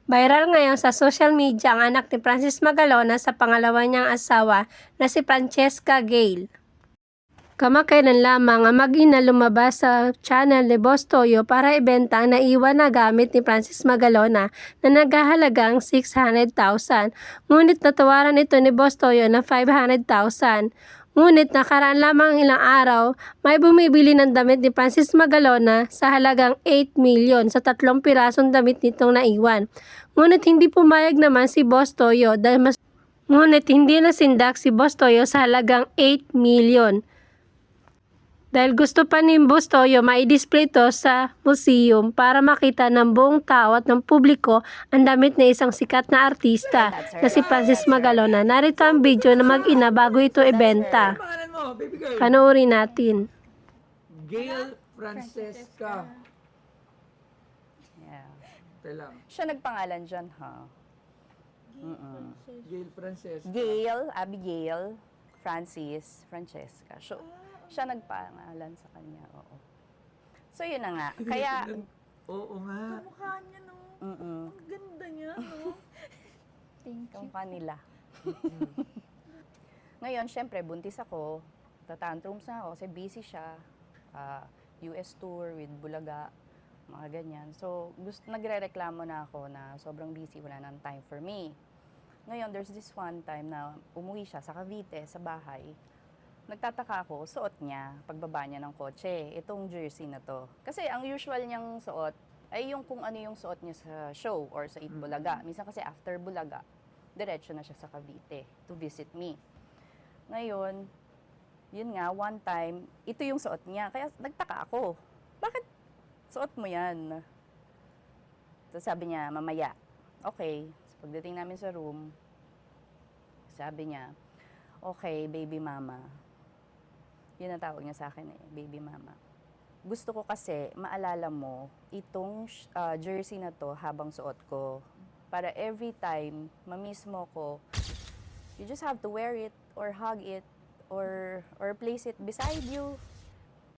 Viral ngayon sa social media ang anak ni Francis Magalona sa pangalawa niyang asawa na si Francesca Gale. Kamakailan lamang ang mag-ina lumabas sa channel ni Boss Toyo para ibenta ang naiwan na gamit ni Francis Magalona na naghahalagang 600,000. Ngunit natawaran ito ni Boss Toyo na 500,000. Ngunit nakaraan lamang ilang araw, may bumibili ng damit ni Francis Magalona sa halagang 8 million sa 3 pirasong damit nitong naiwan. Ngunit hindi pumayag naman si Boss Toyo Ngunit hindi nasindak si Boss Toyo sa halagang 8 million. Dahil gusto pa ni Boss Toyo mai-display ito sa museum para makita ng buong tao at ng publiko ang damit na isang sikat na artista na si Francis Magalona. Narito ang video na mag-ina bago ito ibenta. Panoorin natin. Gale Francesca. Yeah. Lang. Siya nagpangalan dyan, ha? Gale Francesca. Gail, Abigail, Francis, Francesca. So, siya nagpangalan sa kanya, oo. So, yun na nga. Kaya, Oo nga. Mukha niya, no? Ang ganda niya, no? Thank you. yung kanila. Ngayon, syempre, buntis ako. Tatantrums na ako kasi busy siya. US tour with Bulaga, mga ganyan. So, nagre-reklamo na ako na sobrang busy, wala nang time for me. Ngayon, there's this one time na umuwi siya sa Cavite, sa bahay. Nagtataka ako, suot niya, pagbaba niya ng kotse, itong jersey na to. Kasi ang usual niyang suot ay yung kung ano yung suot niya sa show or sa Eat Bulaga. Minsan kasi after Bulaga, diretso na siya sa Cavite to visit me. Ngayon, yun nga, one time, ito yung suot niya. Kaya nagtaka ako, bakit suot mo yan? So sabi niya, mamaya. Okay, so pagdating namin sa room, sabi niya, okay, baby mama. Yun ang tawag niya sa akin eh, baby mama. Gusto ko kasi maalala mo itong jersey na to habang suot ko. Para every time mamiss mo ko, you just have to wear it or hug it or place it beside you.